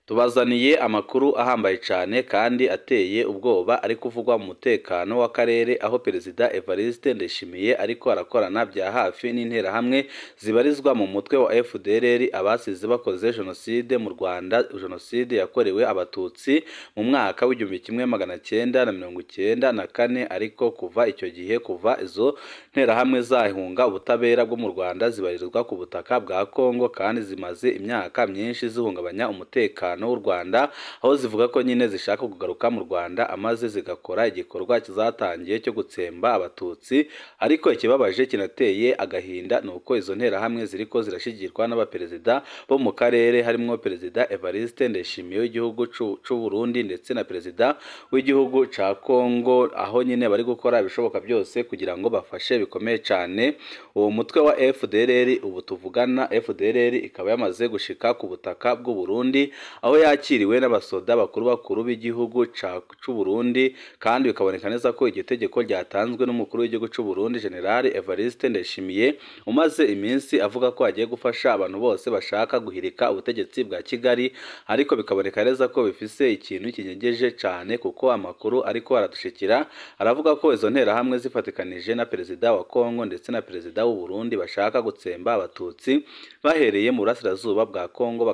Tubazaniye amakuru ahambaye cyane kandi ateye ubwoba ari kuvugwa mu mutekano w'akarere aho Perezida Evariste Ndayishimiye ariko arakorana bya hafi n'interahamwe zibarizwa mu mutwe wa FDLR abasize bakoze jenoside mu Rwanda, jenoside yakorewe abatutsi mu mwaka w'1994 ariko kuva icyo gihe kuva izo nterahamwe zahunga ubutabera bwo mu Rwanda zibarizwa ku butaka bwa Kongo kandi zimaze imyaka myinshi zihungabanya umutekano w'u Rwanda aho zivuga ko nyine zishaka kugaruka mu Rwanda amaze zigakora igikorwa kizatangiye cyo gutsemba abatutsi ariko ikibabaje kinateye agahinda nuko izo nterahamwe ziriko zirashigirwa n'abaperezida bo mu karere harimo Perezida Evariste Ndayishimiye w'igihugu c'u Burundi ndetse na Perezida w'igihugu ca Kongo aho nyine bari gukora ibishoboka byose kugira ngo bafashe bikomeye cyane uwo mutwe wa FDLR. Ubu tuvugana FDLR ikaba yamaze gushika ku butaka bw'u Burundi aho yakiriwe n'abasoda bakuru b'igihugu c'u Burundi kandi bikaboneka neza ko iryo tegeko ryatanzwe n'umukuru w'igihugu c'u Burundi General Evariste Ndayishimiye umaze iminsi avuga ko agiye gufasha abantu bose bashaka guhirika ubutegetsi bwa Kigali ariko bikaboneka neza ko bifise ikintu kinyegeje cyane kuko amakuru ariko aradushikira aravuga ko izo nterahamwe zifatikanije na Perezida wa Kongo ndetse na Perezida w'u Burundi bashaka gutsemba abatutsi bahereye mu burasirazuba bwa Kongo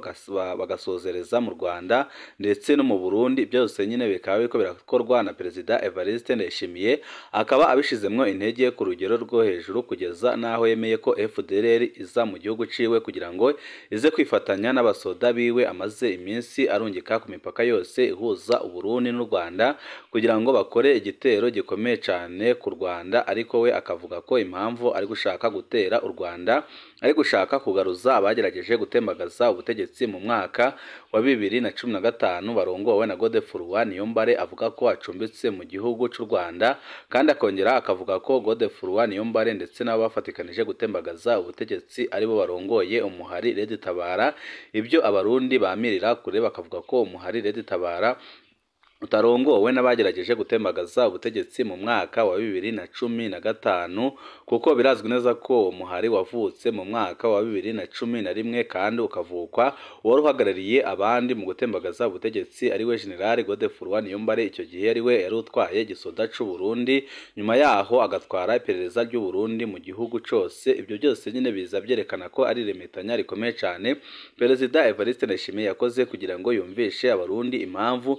bagasozereza mu Rwanda ndetse no mu Burundi. Byose nyine bikaba biko birakorwa na Perezida Evariste Ndayishimiye akaba abishizemwo intege ku rugero rwo hejuru kugeza naho yemeye ko FDLR iza mu gihugu ciwe kugira ngo ize kwifatanya n'abasoda biwe amaze iminsi arungika ku mipaka yose ihuza u Burundi n'u Rwanda kugira ngo bakore igitero gikomeye cyane ku Rwanda ariko we akavuga ko impamvu ari gushaka gutera u Rwanda ari gushaka kugaruza abagerageje gutembagaza ubutegetsi mu mwaka wa 2015 barongowe na Godefroid Niyombare avuga ko acumbitse mu gihugu c'u Rwanda kandi akongera akavuga ko Godefroid Niyombare ndetse nabo bafatikanije gutembagaza ubutegetsi aribo barongoye umuhari Red Tabara. Ibyo abarundi bamirira kure bakavuga ko umuhari Red Tabara utarongowe n'abagerageje gutembagaza ubutegetsi mu mwaka wa 2015 kuko birazwi neza ko umuhari wavutse mu mwaka wa 2011 kandi ukavukwa wari uhagarariye abandi mu gutembagaza ubutegetsi ariwe General Godefroid Niyombare. Icyo gihe ariwe yari utwaye gisoda c'u Burundi nyuma yaho agatwara iperereza ry'u Burundi mu gihugu cose. Ibyo byose nyine biza byerekana ko ari remetanya rikomeye cyane Perezida Evariste Ndayishimiye yakoze kugira ngo yumvishe abarundi impamvu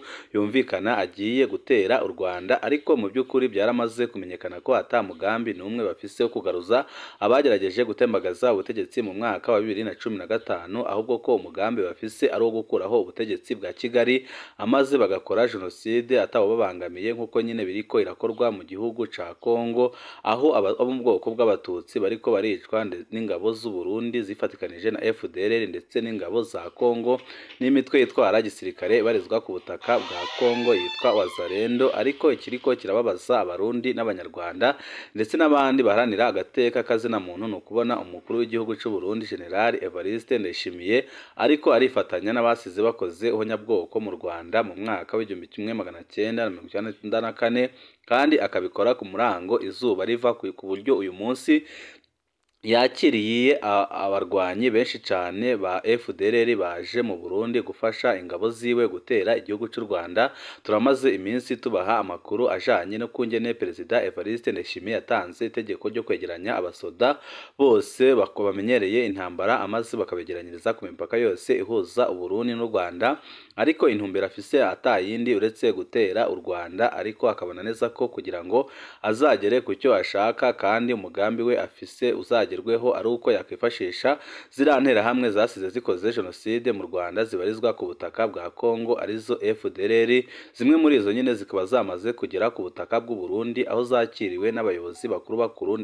agiye gutera u Rwanda ariko mu by'ukuri byaramaze kumenyekana ko atamugambi n'umwe bafise wo kugaruza abagerageje gutembagaza ubutegetsi mu mwaka wa 2015 ahubwo ko umugambi bafise ari wo gukuraho ubutegetsi bwa Kigali amaze bagakora jenoside atabo babangamiye nkuko nyine biriko irakorwa mu gihugu ca Kongo aho abo mu bwoko bw'abatutsi bariko baricwa n'ingabo z'u Burundi zifatikanije na FDLR ndetse n'ingabo za Kongo n'imitwe yitwara gisirikare barizwa ku butaka bwa Kongo yitwa Wazalendo ariko ikiriko kirababaza abarundi n'abanyarwanda ndetse n'abandi baharanira agateka kazina muntu no kubona umukuru w'igihugu c'u Burundi General Evariste Ndayishimiye ariko arifatanya n'abasize bakoze uhonyabwoko mu Rwanda mu mwaka w'1994 kandi akabikora ku murango izuba riva ku buryo uyu munsi yakiriye abarwanyi benshi cyane ba FDLR baje mu Burundi gufasha ingabo ziwe gutera igihugu cy'u Rwanda. Turamaze iminsi tubaha amakuru ajanye no kungene Perezida Evariste Ndayishimiye yatanze itegeko ryo kwegeranya abasoda bose bakobamenyereye intambara amaze bakabegeranyiriza ku mipaka yose ihuza u Burundi n'u Rwanda ariko intumbero afise atayindi uretse gutera u Rwanda ariko akabona neza ko kugira ngo azagere ku cyo ashaka kandi umugambi we afise uzagerweho ari uko yakwifashisha zirantera hamwe zasize zikoze jenoside mu Rwanda zibarizwa ku butaka bwa Kongo arizo FDLR. Zimwe muri izo nyine zikaba zamaze kugera ku butaka bw'u Burundi aho zakiriwe n'abayobozi bakuru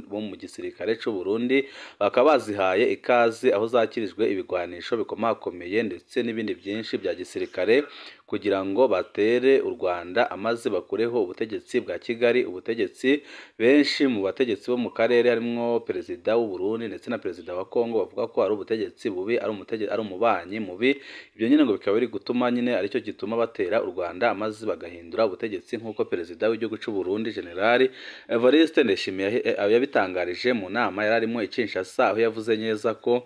bo mu gisirikare c'u Burundi bakaba bazihaye ikaze aho zakirijwe ibigwanisho bikomakomeye ndetse n'ibindi byinshi bya gisirikare kugira ngo batere u Rwanda amaze bakureho ubutegetsi bwa Kigali. Ubutegetsi benshi mu bategetsi bo mu karere harimo Perezida w'u Burundi ndetse na Perezida wa Kongo bavuga ko ari ubutegetsi bubi ari umubanyi mubi. Ibyo nyine ngo bikaba biri gutuma nyine aricyo gituma batera u Rwanda amaze bagahindura ubutegetsi nkuko Perezida w'igihugu c'u Burundi General Evariste Ndayishimiye yabitangarije mu nama yararimo i Kinshasa aho yavuze neza ko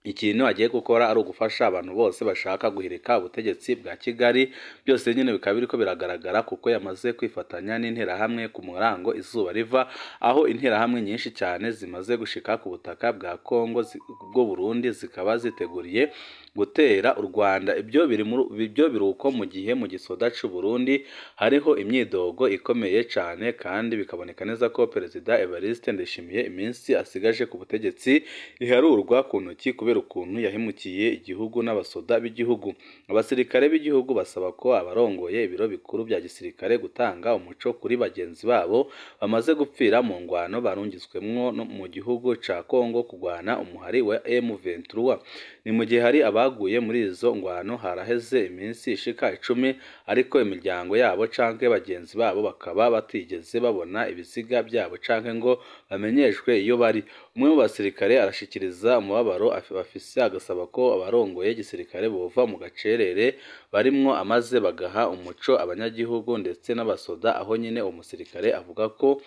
ikintu agiye gukora ari ugufasha abantu bose bashaka guhirika ubutegetsi bwa Kigali. Byose nyine bikaba biriko biragaragara kuko yamaze kwifatanya n'interahamwe ku murango izuba riva, aho interahamwe nyinshi cyane zimaze gushika ku butaka bwa Kongo bwo Burundi, zikaba ziteguriye gutera u Rwanda. Ibyo biruko mu gihe mu gisoda cy'u Burundi hariho imyidogo ikomeye cyane, kandi bikaboneka neza ko Perezida Evariste Ndayishimiye iminsi asigaje ku butegetsi iharurwa ku ntoki kubera ukuntu yahemukiye igihugu n'abasoda b'igihugu. Abasirikare b'igihugu basaba ko abarongoye ibiro bikuru bya gisirikare gutanga umuco kuri bagenzi babo bamaze gupfira mu ngwano barungitswemwo mu gihugu ca Kongo kugwana umuhari wa M23. Ni mu gihe hari abaguye muri izo ngwano haraheze iminsi ishika 10, ariko imiryango yabo canke bagenzi babo bakaba batigeze babona ibiziga byabo canke ngo bamenyeshwe iyo bari. Umwe mu basirikare arashikiriza umubabaro bafise, agasaba ko abarongoye gisirikare bova mu gacerere barimwo amaze bagaha umuco abanyagihugu ndetse n'abasoda, aho nyine umusirikare avuga ko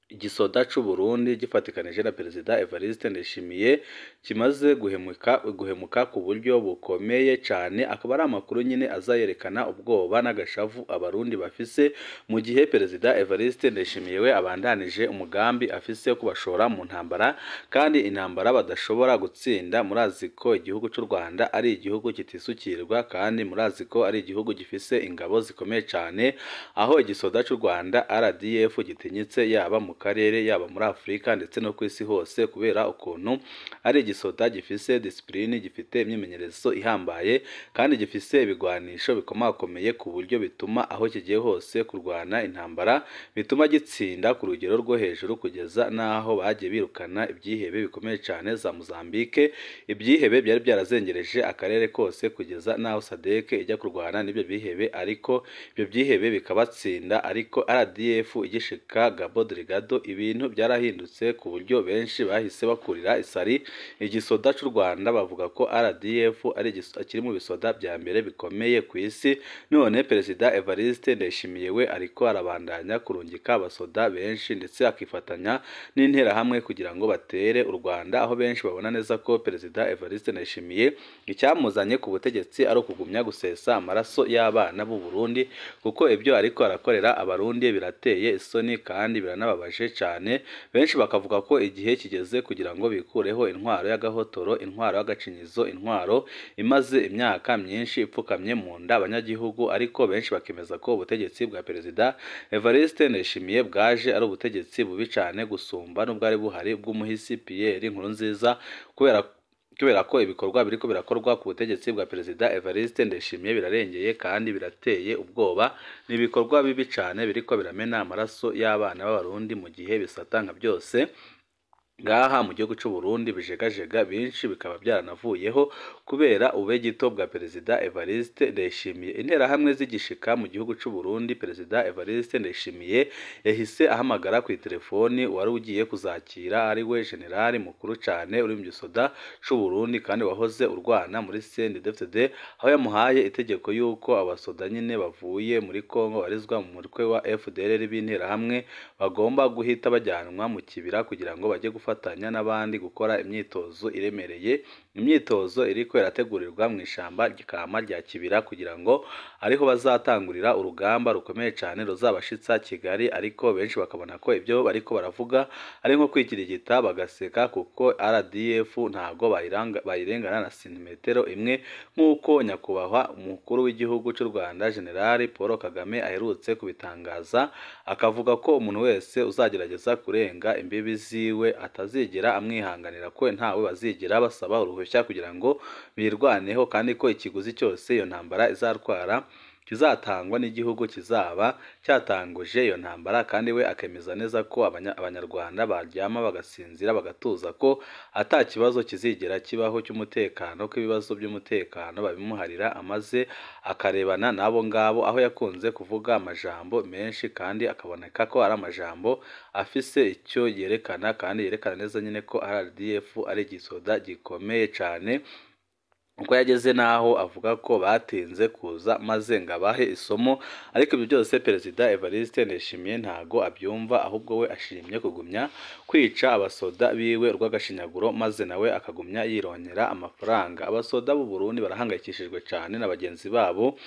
igisoda cy'u Burundi gifatikanije na Perezida Evariste Ndayishimiye kimaze guhemuka ku buryo bukomeye cyane. Akaba ari amakuru nyine azayerekana ubwoba n'agashavu abarundi bafise, mu gihe Perezida Evariste Ndayishimiye we abandanije umugambi afise kubashora mu ntambara, kandi intambara badashobora gutsinda. Murazi ko igihugu cy'u Rwanda ari igihugu kitisukirwa, kandi murazi ko ari igihugu gifise ingabo zikomeye cyane, aho igisoda cy'u Rwanda RDF gitinyitse yaba mu karere yaba muri Afurika ndetse no ku isi hose, kubera ukuntu ari igisoda gifise discipline, gifite imyimenyerezo ihambaye, kandi gifise ibigwanisho bikomakomeye ku buryo bituma aho kigiye hose kurwana intambara bituma gitsinda ku rugero rwo hejuru, kugeza naho bagiye birukana ibyihebe bikomeye cyane za Mozambique. Ibyihebe byari byarazengereje akarere kose kugeza naho SADC ijya kurwana n'ibyo byihebe, ariko ibyo byihebe bikabatsinda. Ariko RDF igishika Gabo Delgado ibintu byarahindutse ku buryo benshi bahise bakurira isari igisoda cy'u Rwanda, bavuga ko RDF kiri mu bisoda bya mbere bikomeye ku isi. None Perezida Evariste Ndayishimiye we ariko arabandanya kurungika abasoda benshi ndetse akifatanya n'interahamwe kugira ngo batere u Rwanda, aho benshi babona neza ko Perezida Evariste Ndayishimiye icyamuzanye ku butegetsi ari ukugumya gusesa amaraso y'abana b'u Burundi, kuko ibyo ariko arakorera abarundi birateye isoni kandi biranababaje cyane. Benshi bakavuga ko igihe kigeze kugira ngo bikureho intwaro y'agahotoro, intwaro y'agacinyizo, intwaro imaze imyaka myinshi ipfukamye mu nda abanyagihugu. Ariko benshi bakemeza ko ubutegetsi bwa Perezida Evariste Ndayishimiye bwaje ari ubutegetsi bubi cyane gusumba n'ubwari buhari bw'umuhisi Pierre Nkurunziza, kubera ko ibikorwa biriko birakorwa ku butegetsi bwa Perezida Evariste Ndayishimiye birarengeye kandi birateye ubwoba. Ni ibikorwa bibi cyane biriko biramena amaraso y'abana b'abarundi, mu gihe bisatanga byose ngaha mu gihugu cy'u Burundi bijegajega, binshi bikaba byaranavuyeho kubera ubegito bwa Perezida Evariste Ndayishimiye. Interahamwe zigishika mu gihugu cy'u Burundi, Perezida Evariste Ndayishimiye yahise ahamagara ku telefoni wari ugiye kuzakira, ari we generali mukuru cyane uri mu gisoda cy'u Burundi kandi wahoze urwana muri CNDD-FDD, aho yamuhaye itegeko yuko abasoda nyine bavuye muri Kongo barizwa mu mutwe wa FDLR b'interahamwe bagomba guhita bajyanwa mu kibira kugira ngo bajye gufatanya n'abandi gukora imyitozo iremereye. Imyitozo iriko irategurirwa mu ishamba ry'ikama rya Kibira, kugira ngo ariho bazatangurira urugamba rukomeye cyane ruzabashitsa Kigali. Ariko benshi bakabona ko ibyo bariko baravuga ari nko kwikirigita bagaseka, kuko RDF ntago bayirengana na santimetero imwe, nk'uko nyakubahwa umukuru w'igihugu cy'u Rwanda General Paul Kagame aherutse kubitangaza, akavuga ko umuntu wese uzagerageza kurenga imbibi ziwe atazigera amwihanganira, ko ntawe bazigera basaba uruhushya kugira ngo birwaneho, kandi ko ikiguzi cyose iyo ntambara izatwara kizatangwa n'igihugu kizaba cyatanguje iyo ntambara. Kandi we akemeza neza ko abanyarwanda baryama bagasinzira bagatuza, ko ata kibazo kizigera kibaho cy'umutekano, ko ibibazo by'umutekano babimuharira, amaze akarebana n'abo ngabo. Aho yakunze kuvuga amajambo menshi kandi akaboneka ko ari amajambo afise icyo yerekana, kandi yerekana neza nyine ko RDF ari igisoda gikomeye cyane. uko yageze naho avuga ko batinze kuza maze ngo abahe isomo, ariko ibyo byose Perezida Evariste Ndayishimiye ntago abyumva, ahubwo we ashimye kugumya kwica abasoda biwe urw'agashinyaguro maze nawe akagumya yirongera amafaranga. Abasoda b'u Burundi barahangayikishijwe cyane na bagenzi babo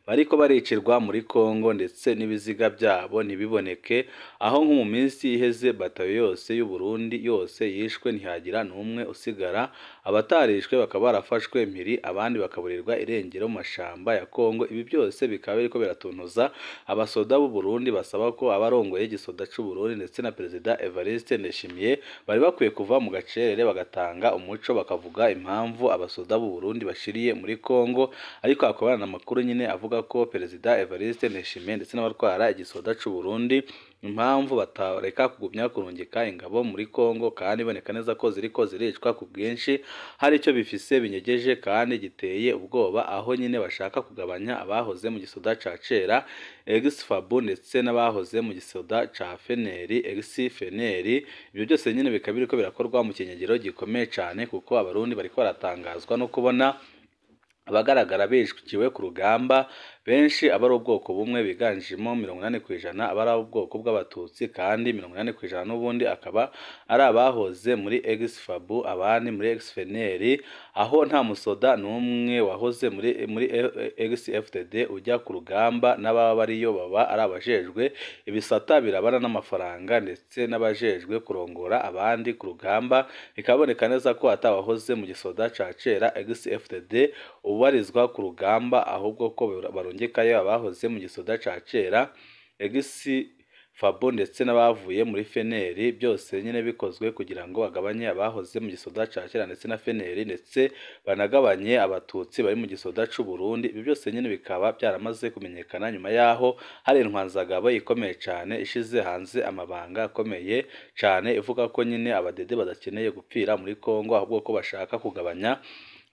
bariko baricirwa muri Kongo ndetse n'ibiziga byabo ntibiboneke, aho nko mu minsi iheze bataye yose y'u Burundi yose yishwe ntihagira n'umwe usigara, abatarishwe bakaba barafashwe mpiri abandi bakaburirwa irengero mu mashamba ya Kongo. Ibi byose bikaba biriko biratuntuza abasoda b'u Burundi basaba ko abarongoye igisoda c'u Burundi ndetse na Perezida Evariste Ndayishimiye bari bakwiye kuva mu gacerere bagatanga umuco bakavuga impamvu abasoda b'u Burundi bashiriye muri Kongo, ariko hakaba amakuru nyine avuga ko Perezida Evariste Ndayishimiye ndetse n'abatwara igisoda c'u Burundi impamvu batareka kugumya kurungika ingabo muri Kongo kandi iboneka neza ko ziriko ziricwa ku bwinshi, hari icyo bifise binyegeje kandi giteye ubwoba, aho nyine bashaka kugabanya abahoze mu gisoda ca cera ex-Fabu ndetse n'abahoze mu gisoda ca Feneri ex-Feneri. Ibyo byose nyine bikaba biriko birakorwa mu kinyegero gikomeye cyane, kuko abarundi bariko baratangazwa no kubona abagaragara bishwe ku rugamba benshi aba ari ubwoko bumwe biganjemo 80% aba ari ubwoko bw'abatutsi kandi 80% n'ubundi akaba ari abahoze muri ex-Fabu abandi muri ex-Feneri, aho nta musoda n'umwe wahoze muri ex-FDLR ujya ku rugamba, n'ababa bariyo baba ari abajejwe ibisata birabana n'amafaranga ndetse n'abajejwe kurongora abandi ku rugamba. Bikaboneka neza ko atabahoze mu gisoda ca cera ex-FDLR ubarizwa ku rugamba, ahubwo ko barongekayo abahoze mu gisoda ca cera ex-Fabu ndetse n'abavuye muri Feneri, byose nyine bikozwe kugira ngo bagabanye abahoze mu gisoda ca cera ndetse na Feneri, ndetse banagabanye abatutsi bari mu gisoda c'u Burundi. Ibi byose nyine bikaba byaramaze kumenyekana nyuma yaho hari intwanzagabo ikomeye cyane ishize hanze amabanga akomeye cyane ivuga ko nyine abadede badakeneye gupfira muri Kongo, ahubwo ko bashaka kugabanya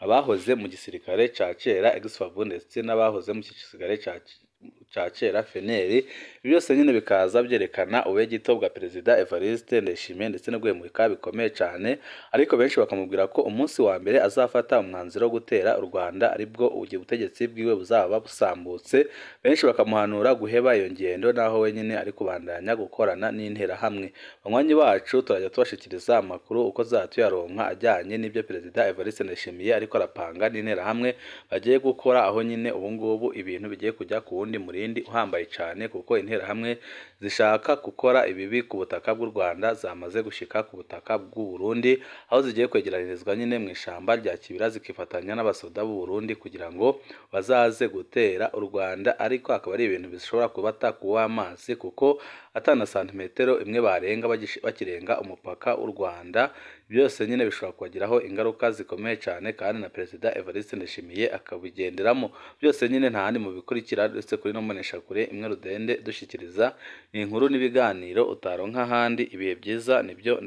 abahoze mu gisirikare ca cera ex-Fabu ndetse n'abahoze mu gisirikare ca cera Feneri. Byose nyine bikaza byerekana ubegito bwa Perezida Evariste Ndayishimiye ndetse no guhemuka bikomeye cyane, ariko benshi bakamubwira ko umunsi wa mbere azafata umwanzuro wo gutera u Rwanda aribwo ubutegetsi bwiwe buzaba busambutse. Benshi bakamuhanura guheba iyo ngendo, naho wenyine ari kubandanya gukorana n'interahamwe. Banywanyi bacu turajya tubashikiriza amakuru uko zatuyaronka ajyanye n'ibyo Perezida Evariste Ndayishimiye ariko arapanga n'interahamwe bagiye gukora, aho nyine ubu ngubu ibintu bigiye kujya ku wundi murindi uhambaye cyane, kuko interahamwe zishaka gukora ibibi ku butaka bw'u Rwanda zamaze gushika ku butaka bw'u Burundi, aho zigiye kwegeranirizwa nyine mu ishamba rya Kibira zikifatanya n'abasoda b'u Burundi kugira ngo bazaze gutera u Rwanda, ariko akaba ari ibintu bishobora kubata kuw'amazi, kuko atana santimetero imwe barenga bakirenga umupaka w'u Rwanda. Byose nyine bishobora kubagiraho ingaruka zikomeye cyane, kandi na Perezida Evariste Ndayishimiye akabigenderamo. Byose nyine nta handi mu bikurikira ndetse kuri no mbonesha kure imwe rudende dushyikiriza inkuru n'ibiganiro utaronka ahandi. Ibihe byiza nibyo